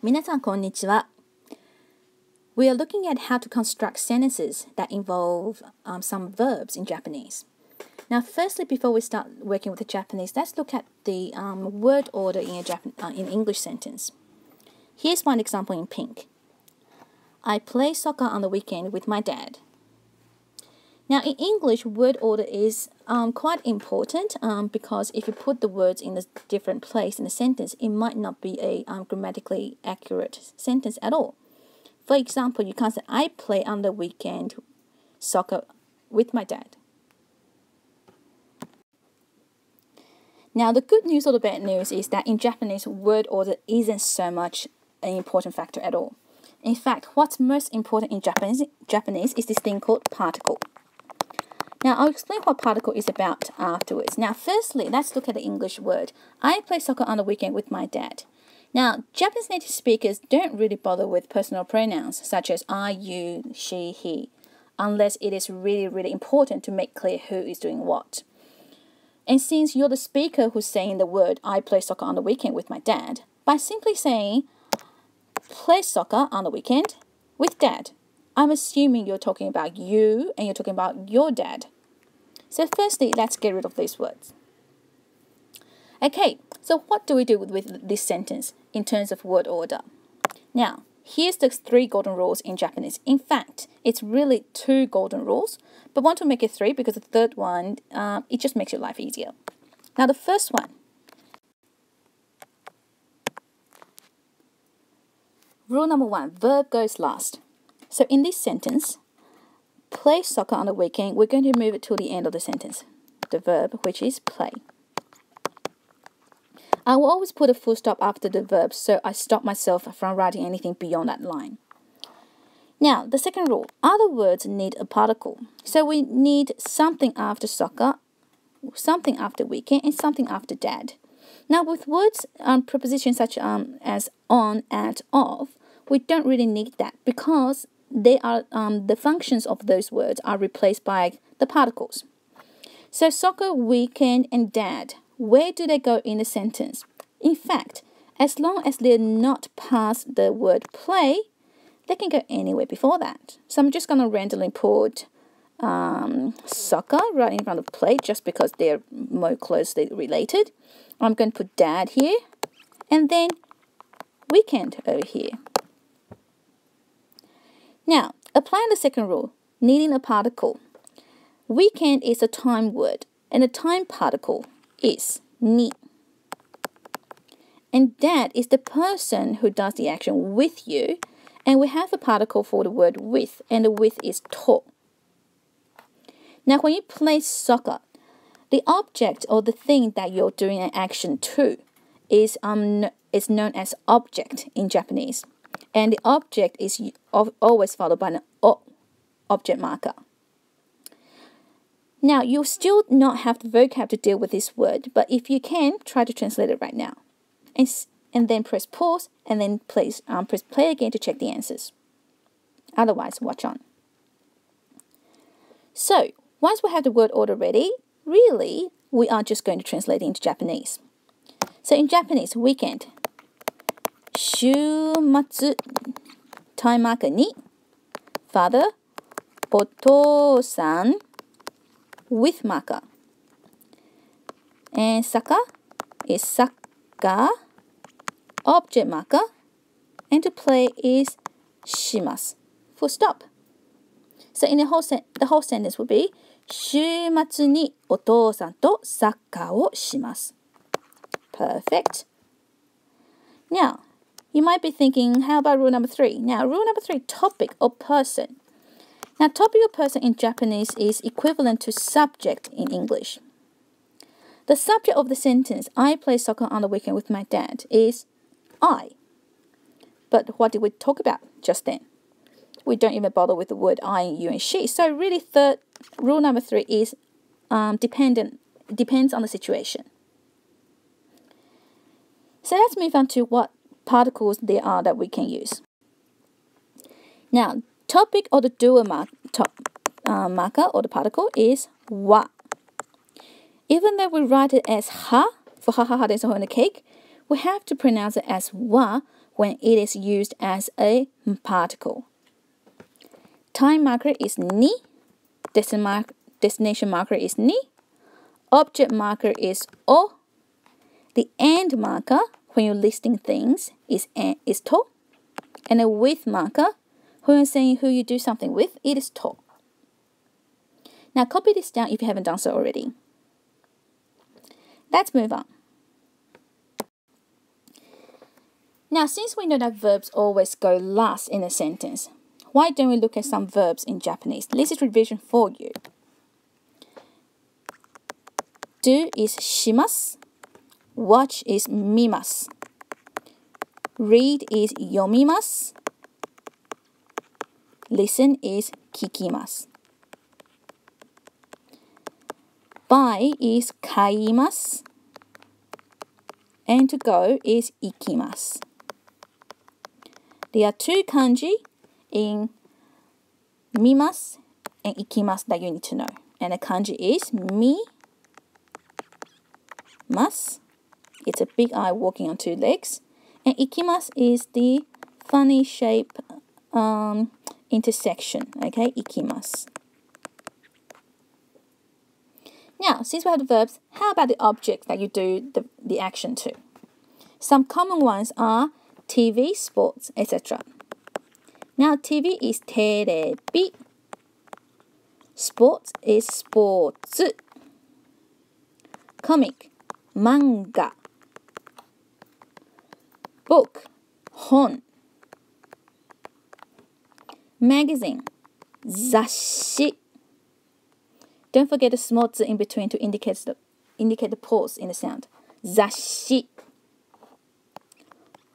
皆さんこんにちは。We are looking at how to construct sentences that involve some verbs in Japanese. Now, firstly, before we start working with the Japanese, let's look at the word order in English sentence. Here's one example in pink. I play soccer on the weekend with my dad. Now, in English, word order is quite important because if you put the words in a different place in a sentence, it might not be a grammatically accurate sentence at all. For example, you can't say, I play on the weekend soccer with my dad. Now, the good news or the bad news is that in Japanese, word order isn't so much an important factor at all. In fact, what's most important in Japanese is this thing called particle. Now, I'll explain what particle is about afterwards. Now, firstly, let's look at the English word. I play soccer on the weekend with my dad. Now, Japanese native speakers don't really bother with personal pronouns such as I, you, she, he, unless it is really, really important to make clear who is doing what. And since you're the speaker who's saying the word, I play soccer on the weekend with my dad, by simply saying, play soccer on the weekend with dad, I'm assuming you're talking about you and you're talking about your dad. So firstly, let's get rid of these words. Okay, so what do we do with this sentence in terms of word order? Now, here's the 3 golden rules in Japanese. In fact, it's really 2 golden rules, but I want to make it 3 because the third one, it just makes your life easier. Now, the first one. Rule number 1, verb goes last. So in this sentence, play soccer on the weekend, we're going to move it to the end of the sentence, the verb, which is play. I will always put a full stop after the verb, so I stop myself from writing anything beyond that line. Now, the second rule, other words need a particle. So we need something after soccer, something after weekend, and something after dad. Now, with words, prepositions such as on, at, off, we don't really need that because they are the functions of those words are replaced by the particles. So soccer, weekend, and dad, where do they go in the sentence? In fact, as long as they're not past the word play, they can go anywhere before that. So I'm just going to randomly put soccer right in front of play just because they're more closely related. I'm going to put dad here and then weekend over here. Now, applying the second rule, needing a particle. Weekend is a time word, and the time particle is ni. And dad is the person who does the action with you, and we have a particle for the word with, and the with is to. Now, when you play soccer, the object or the thing that you're doing an action to is known as object in Japanese. And the object is always followed by an o object marker. Now, you'll still not have the vocab to deal with this word, but if you can, try to translate it right now. And then press pause, and then press play again to check the answers. Otherwise, watch on. So, once we have the word order ready, really, we are just going to translate it into Japanese. So in Japanese, weekend. 週末 time marker に father お父さん with marker and soccer is soccer object marker and to play is します full stop. So in the whole sentence would be 週末にお父さんとサッカーをします Perfect. Now, you might be thinking, how about rule number 3? Now, rule number 3, topic or person. Now, topic or person in Japanese is equivalent to subject in English. The subject of the sentence, I play soccer on the weekend with my dad, is I. But what did we talk about just then? We don't even bother with the word I, you, and she. So really, rule number 3 is depends on the situation. So let's move on to what particles there are that we can use. Now, topic or the doer marker or the particle is wa. Even though we write it as ha, for ha ha ha, there's a hole in the cake, we have to pronounce it as wa when it is used as a particle. Time marker is ni. Destination marker is ni. Object marker is o. The end marker, when you're listing things, is to. And a with marker, when you're saying who you do something with, it is to. Now copy this down if you haven't done so already. Let's move on. Now, since we know that verbs always go last in a sentence, why don't we look at some verbs in Japanese? This is revision for you. Do is shimasu. Watch is mimasu. Read is yomimasu. Listen is kikimasu. Buy is kaimasu. And to go is ikimasu. There are two kanji in mimasu and ikimasu that you need to know. And the kanji is mi-mas. It's a big eye walking on two legs. And ikimasu is the funny shape intersection. Okay, ikimasu. Now, since we have the verbs, how about the objects that you do the action to? Some common ones are TV, sports, etc. Now, TV is terebi. Sports is sports. Comic, manga. Book, hon. Magazine, zashi. Don't forget the small z in between to indicate the pause in the sound. Zashi.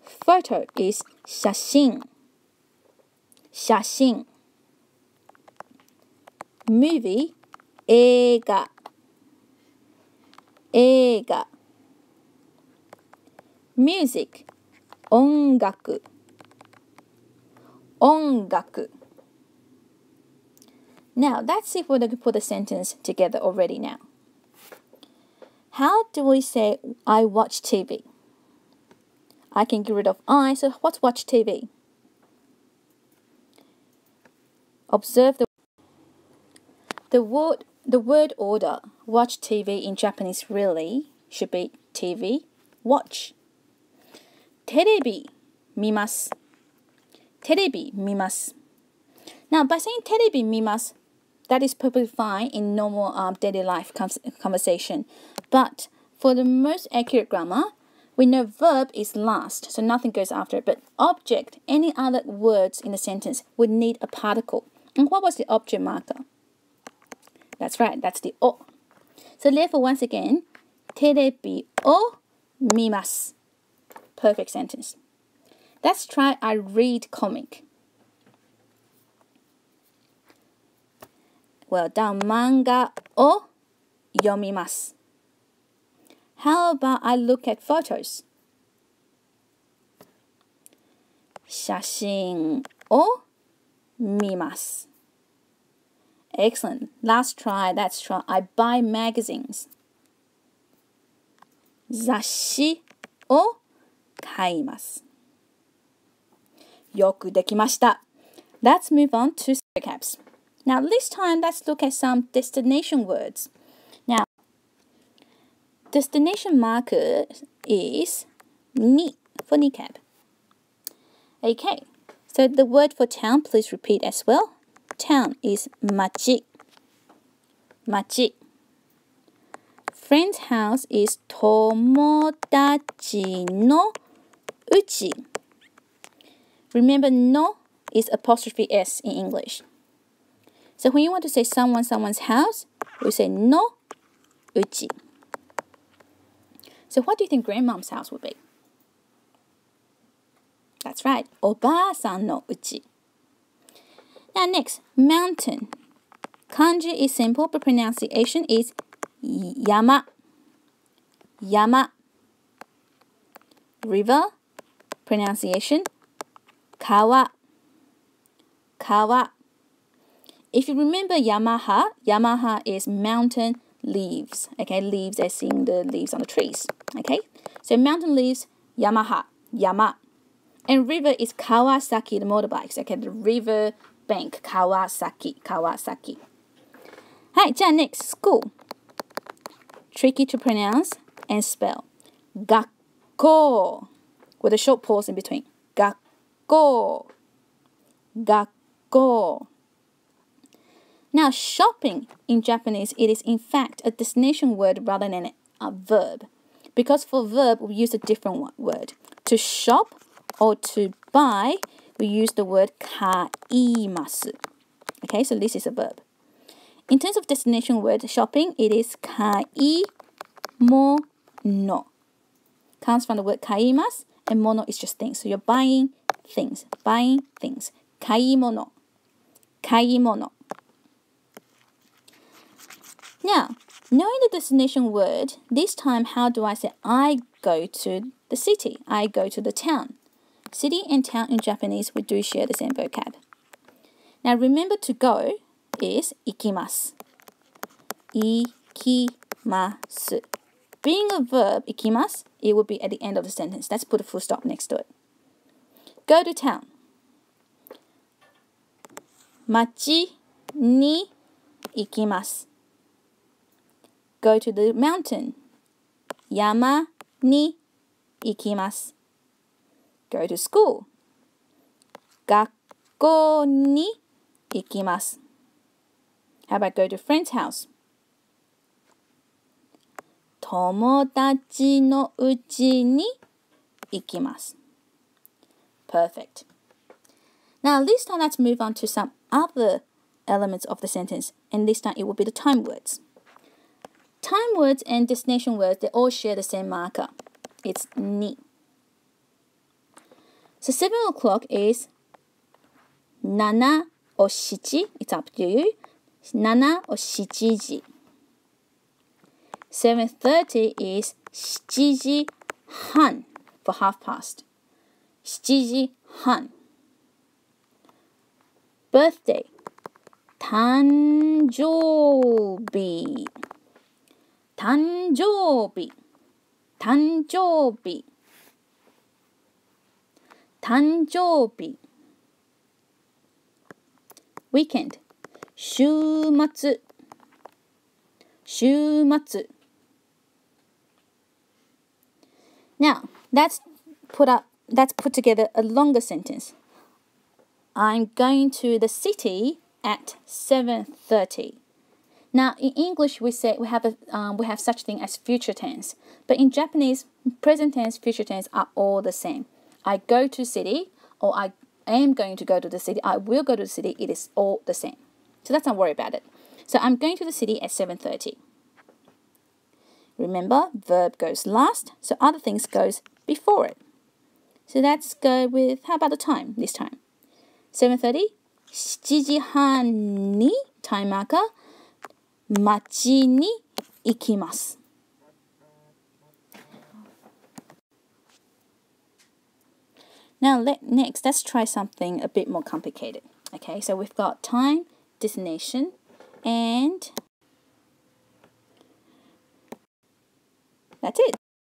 Photo is 写真. 写真. Movie, 映画. 映画. Music, 音楽. 音楽. Now, let's see if we can put the sentence together already now. How do we say, I watch TV? I can get rid of I, so what's watch TV? Observe the word order. Watch TV in Japanese really should be TV, watch. Terebi, mimasu. Terebi, mimasu. Now, by saying terebi mimasu, that is perfectly fine in normal daily life conversation. But for the most accurate grammar, we know verb is last, so nothing goes after it. But object, any other words in the sentence, would need a particle. And what was the object marker? That's right, that's the o. So therefore, once again, terebi o mimasu. Perfect sentence. Let's try I read comic. Well done. Manga o yomimasu. How about I look at photos? 写真を見ます. Excellent. Let's try. I buy magazines. 雑誌を買います. よくできました. Let's move on to vocabs. Now, this time, let's look at some destination words. Now, destination marker is ni for kneecap. Okay, so the word for town, please repeat as well. Town is machi. Machi. Friend's house is tomodachi no uchi. Remember, no is apostrophe s in English. So when you want to say someone's house, we say no uchi. So what do you think grandmom's house would be? That's right, oba-san no uchi. Now next, mountain. Kanji is simple, but pronunciation is yama. Yama. River, pronunciation kawa. Kawa. If you remember Yamaha is mountain leaves. Okay, leaves as in the leaves on the trees. Okay, so mountain leaves, Yamaha, Yama. And river is Kawasaki, the motorbikes. Okay, the river bank, Kawasaki, Kawasaki. Hi, next, school. Tricky to pronounce and spell. Gakko, with a short pause in between. Gakko, Gakko. Now, shopping in Japanese, it is in fact a destination word rather than a verb. Because for verb, we use a different word. To shop or to buy, we use the word kaimasu. Okay, so this is a verb. In terms of destination word, shopping, it is kaimono. Comes from the word kaimasu, and mono is just things. So you're buying things, Kaimono, kaimono. Now, knowing the destination word, this time how do I say I go to the city? I go to the town. City and town in Japanese, we do share the same vocab. Now remember, to go is ikimasu. Ikimasu. Being a verb, ikimasu, it will be at the end of the sentence. Let's put a full stop next to it. Go to town. Machi ni ikimasu. Go to the mountain. Yama ni ikimasu. Go to school. Gakko ni ikimasu. How about go to friend's house? Tomodachi no uchi ni ikimasu. Perfect. Now this time let's move on to some other elements of the sentence, and this time it will be the time words. Time words and destination words, they all share the same marker. It's ni. So 7 o'clock is nana or shichi. It's up to you. Nana or shichiji. 7:30 is shichiji han for half past. Shichiji han. Birthday. Tanjoubi. Tanjoubi. Tanjoubi. Tanjoubi. Weekend. Shumatsu. Shumatsu. Now, let's put together a longer sentence. I'm going to the city at 7:30. Now, in English, we say we have such thing as future tense, but in Japanese, present tense, future tense are all the same. I go to city, or I am going to go to the city. I will go to the city. It is all the same. So let's not worry about it. So I'm going to the city at 7:30. Remember, verb goes last, so other things goes before it. So let's go with, how about the time this time? 7:30, 7時半に time marker, 町に行きます. Now next, let's try something a bit more complicated. Okay, so we've got time, destination, and that's it.